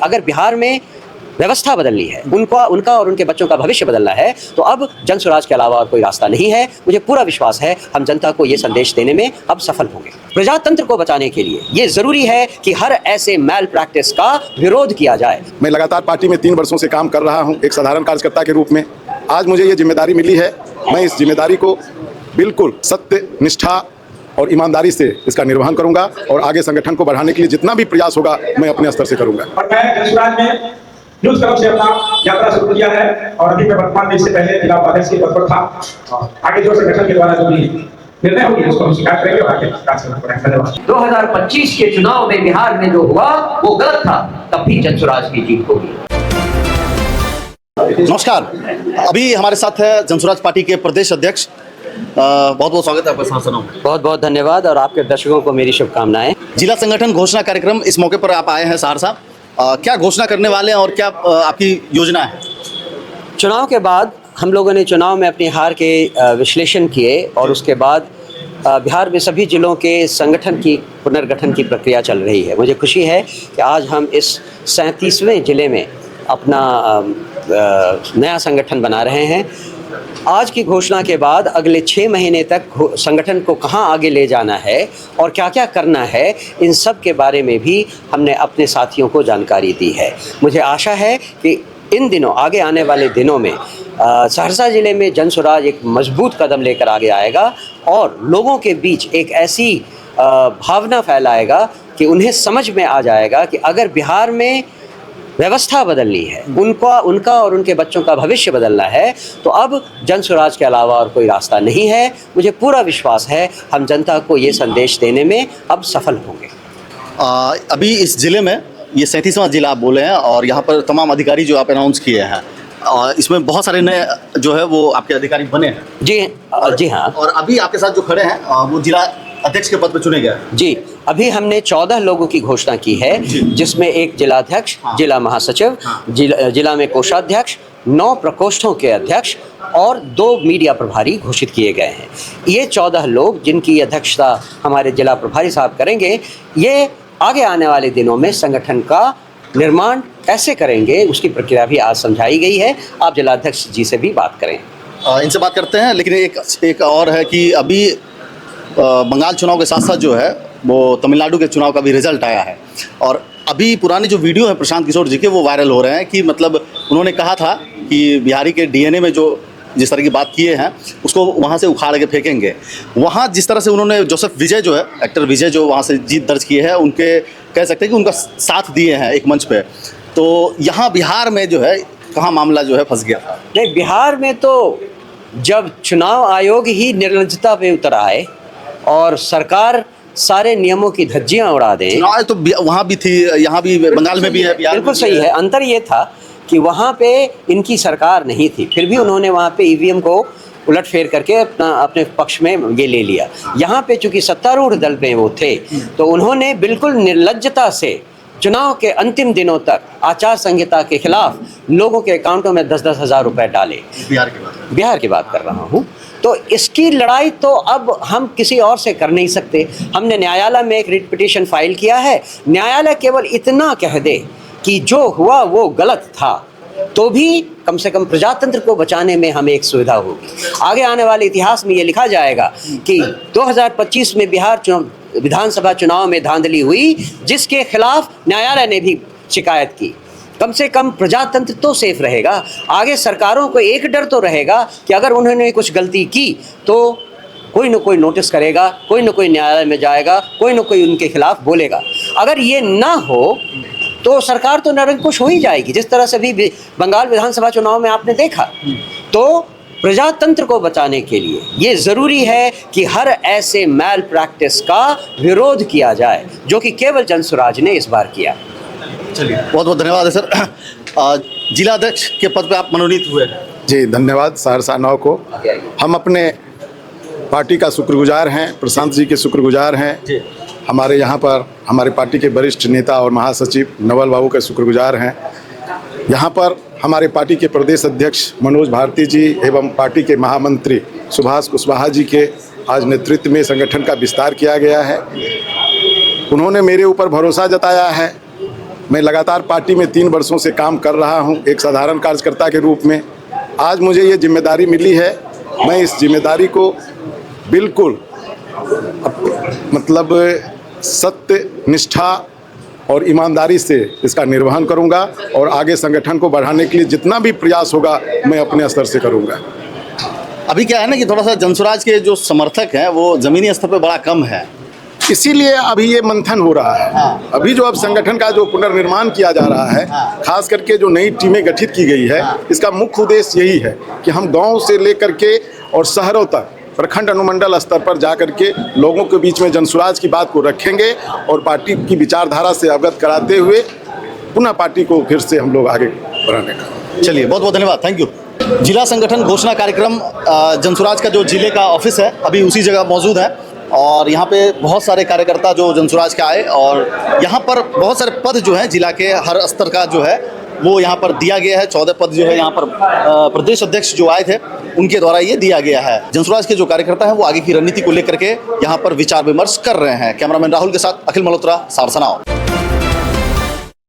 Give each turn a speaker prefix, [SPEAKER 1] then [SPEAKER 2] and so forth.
[SPEAKER 1] अगर बिहार में व्यवस्था बदलनी है, उनका और उनके बच्चों का भविष्य बदलना है, तो अब जन स्वराज के अलावा और कोई रास्ता नहीं है। मुझे पूरा विश्वास है हम जनता को ये संदेश देने में अब सफल होंगे। प्रजातंत्र को बचाने के लिए ये जरूरी है कि हर ऐसे मैल प्रैक्टिस का विरोध किया जाए।
[SPEAKER 2] मैं लगातार पार्टी में 3 वर्षों से काम कर रहा हूँ एक साधारण कार्यकर्ता के रूप में। आज मुझे ये जिम्मेदारी मिली है, मैं इस जिम्मेदारी को बिल्कुल सत्य, निष्ठा और ईमानदारी से इसका निर्वहन करूंगा और आगे संगठन को बढ़ाने के लिए जितना भी प्रयास होगा मैं अपने स्तर से करूंगा।
[SPEAKER 3] और मैं जनसुराज में न्यूज़ क्लब से अपना यात्रा शुरू किया है और अभी मैं वर्तमान में इससे पहले जिला उपाध्यक्ष के पद पर था। आगे जो संगठन के द्वारा जो भी निर्णय होगी उसको हम स्वीकार करेंगे और आगे कार्य करेंगे। धन्यवाद।
[SPEAKER 1] 2025 के चुनाव में बिहार में जो हुआ वो गलत था, तब भी जन स्वराज की जीत होगी।
[SPEAKER 4] नमस्कार, अभी हमारे साथ है जनसुराज पार्टी के प्रदेश अध्यक्ष। बहुत बहुत स्वागत है आपका सांसदों में।
[SPEAKER 1] बहुत बहुत धन्यवाद और आपके दर्शकों को मेरी शुभकामनाएं।
[SPEAKER 4] जिला संगठन घोषणा कार्यक्रम, इस मौके पर आप आए हैं सहरसा, क्या घोषणा करने वाले हैं और क्या आपकी योजना है?
[SPEAKER 1] चुनाव के बाद हम लोगों ने चुनाव में अपनी हार के विश्लेषण किए और उसके बाद बिहार में सभी जिलों के संगठन की पुनर्गठन की प्रक्रिया चल रही है। मुझे खुशी है कि आज हम इस 37वें जिले में अपना नया संगठन बना रहे हैं। आज की घोषणा के बाद अगले 6 महीने तक संगठन को कहां आगे ले जाना है और क्या क्या करना है, इन सब के बारे में भी हमने अपने साथियों को जानकारी दी है। मुझे आशा है कि इन दिनों, आगे आने वाले दिनों में सहरसा ज़िले में जन स्वराज एक मजबूत कदम लेकर आगे आएगा और लोगों के बीच एक ऐसी भावना फैलाएगा कि उन्हें समझ में आ जाएगा कि अगर बिहार में व्यवस्था बदलनी है, उनका और उनके बच्चों का भविष्य बदलना है, तो अब जन स्वराज के अलावा और कोई रास्ता नहीं है। मुझे पूरा विश्वास है हम जनता को ये संदेश देने में अब सफल होंगे।
[SPEAKER 4] अभी इस ज़िले में ये 37वां जिला आप बोले हैं और यहाँ पर तमाम अधिकारी जो आप अनाउंस किए हैं, इसमें बहुत सारे नए जो है वो आपके अधिकारी बने हैं।
[SPEAKER 1] जी हाँ।
[SPEAKER 4] और अभी आपके साथ जो खड़े हैं वो जिला अध्यक्ष के पद पर चुने गए हैं।
[SPEAKER 1] जी, अभी हमने 14 लोगों की घोषणा की है, जिसमें एक जिलाध्यक्ष, जिला महासचिव, जिला में कोषाध्यक्ष, 9 प्रकोष्ठों के अध्यक्ष और 2 मीडिया प्रभारी घोषित किए गए हैं। ये 14 लोग जिनकी अध्यक्षता हमारे जिला प्रभारी साहब करेंगे, ये आगे आने वाले दिनों में संगठन का निर्माण कैसे करेंगे उसकी प्रक्रिया भी आज समझाई गई है। आप जिलाध्यक्ष जी से भी बात करें।
[SPEAKER 4] इनसे बात करते हैं, लेकिन एक और है कि अभी बंगाल चुनाव के साथ साथ जो है वो तमिलनाडु के चुनाव का भी रिजल्ट आया है और अभी पुराने जो वीडियो है प्रशांत किशोर जी के वो वायरल हो रहे हैं कि मतलब उन्होंने कहा था कि बिहारी के डीएनए में जो जिस तरह की बात किए हैं उसको वहाँ से उखाड़ के फेंकेंगे। वहाँ जिस तरह से उन्होंने जोसेफ विजय जो है, एक्टर विजय जो वहाँ से जीत दर्ज किए हैं, उनके कह सकते हैं कि उनका साथ दिए हैं एक मंच पे, तो यहाँ बिहार में जो है कहाँ मामला जो है फंस गया था?
[SPEAKER 1] नहीं, बिहार में तो जब चुनाव आयोग ही निर्लज्जता पे उतर आए और सरकार सारे नियमों की धज्जियां उड़ा दे,
[SPEAKER 4] तो वहाँ भी थी, यहाँ भी, बंगाल में भी है,
[SPEAKER 1] बिल्कुल सही है। अंतर ये था कि वहाँ पे इनकी सरकार नहीं थी, फिर भी उन्होंने वहाँ पे ईवीएम को उलटफेर करके अपने पक्ष में ये ले लिया। यहाँ पे चूंकि सत्तारूढ़ दल में वो थे, तो उन्होंने बिल्कुल निर्लज्जता से चुनाव के अंतिम दिनों तक आचार संहिता के खिलाफ लोगों के अकाउंटों में 10-10 हज़ार रुपए डाले। बिहार की बात कर रहा हूँ। तो इसकी लड़ाई तो अब हम किसी और से कर नहीं सकते। हमने न्यायालय में एक रिट पिटीशन फाइल किया है। न्यायालय केवल इतना कह दे कि जो हुआ वो गलत था, तो भी कम से कम प्रजातंत्र को बचाने में हमें एक सुविधा होगी। आगे आने वाले इतिहास में ये लिखा जाएगा कि 2025 में बिहार विधानसभा चुनाव में धांधली हुई, जिसके खिलाफ न्यायालय ने भी शिकायत की। कम से कम प्रजातंत्र तो सेफ रहेगा। आगे सरकारों को एक डर तो रहेगा कि अगर उन्होंने कुछ गलती की तो कोई न कोई नोटिस करेगा, कोई न कोई न्यायालय में जाएगा, कोई न कोई उनके खिलाफ बोलेगा। अगर ये ना हो तो सरकार तो निरंकुश हो ही जाएगी, जिस तरह से भी बंगाल विधानसभा चुनाव में आपने देखा। तो प्रजातंत्र को बचाने के लिए ये ज़रूरी है कि हर ऐसे मैल प्रैक्टिस का विरोध किया जाए, जो कि केवल जन स्वराज ने इस बार किया।
[SPEAKER 4] चलिए, बहुत बहुत धन्यवाद है सर। जिला अध्यक्ष के पद पे आप मनोनीत हुए।
[SPEAKER 2] जी धन्यवाद सहरसा 9 को। हम अपने पार्टी का शुक्रगुजार हैं, प्रशांत जी के शुक्रगुजार हैं। हमारे यहाँ पर हमारे पार्टी के वरिष्ठ नेता और महासचिव नवल बाबू के शुक्रगुजार हैं। यहाँ पर हमारे पार्टी के प्रदेश अध्यक्ष मनोज भारती जी एवं पार्टी के महामंत्री सुभाष कुशवाहा जी के आज नेतृत्व में संगठन का विस्तार किया गया है। उन्होंने मेरे ऊपर भरोसा जताया है मैं लगातार पार्टी में 3 वर्षों से काम कर रहा हूं एक साधारण कार्यकर्ता के रूप में। आज मुझे ये जिम्मेदारी मिली है, मैं इस जिम्मेदारी को बिल्कुल मतलब सत्य, निष्ठा और ईमानदारी से इसका निर्वहन करूंगा और आगे संगठन को बढ़ाने के लिए जितना भी प्रयास होगा मैं अपने स्तर से करूंगा।
[SPEAKER 4] अभी क्या है ना कि थोड़ा सा जनसुराज के जो समर्थक हैं वो ज़मीनी स्तर पे बड़ा कम है,
[SPEAKER 2] इसीलिए अभी ये मंथन हो रहा है। अभी जो अब संगठन का जो पुनर्निर्माण किया जा रहा है, खास करके जो नई टीमें गठित की गई है, इसका मुख्य उद्देश्य यही है कि हम गांव से लेकर के और शहरों तक प्रखंड अनुमंडल स्तर पर जाकर के लोगों के बीच में जनसुराज की बात को रखेंगे और पार्टी की विचारधारा से अवगत कराते हुए पुनः पार्टी को फिर से हम लोग आगे बढ़ाने का।
[SPEAKER 4] चलिए बहुत बहुत धन्यवाद, थैंक यू। जिला संगठन घोषणा कार्यक्रम जनसुराज का जो जिले का ऑफिस है अभी उसी जगह मौजूद है और यहाँ पे बहुत सारे कार्यकर्ता जो जनसुराज के आए और यहाँ पर बहुत सारे पद जो हैं जिला के हर स्तर का जो है वो यहाँ पर दिया गया है। 14 पद जो है यहाँ पर प्रदेश अध्यक्ष जो आए थे उनके द्वारा ये दिया गया है। जनसुराज के जो कार्यकर्ता हैं वो आगे की रणनीति को लेकर के यहाँ पर विचार विमर्श कर रहे हैं। कैमरामैन राहुल के साथ अखिल मल्होत्रा, सारसनाव।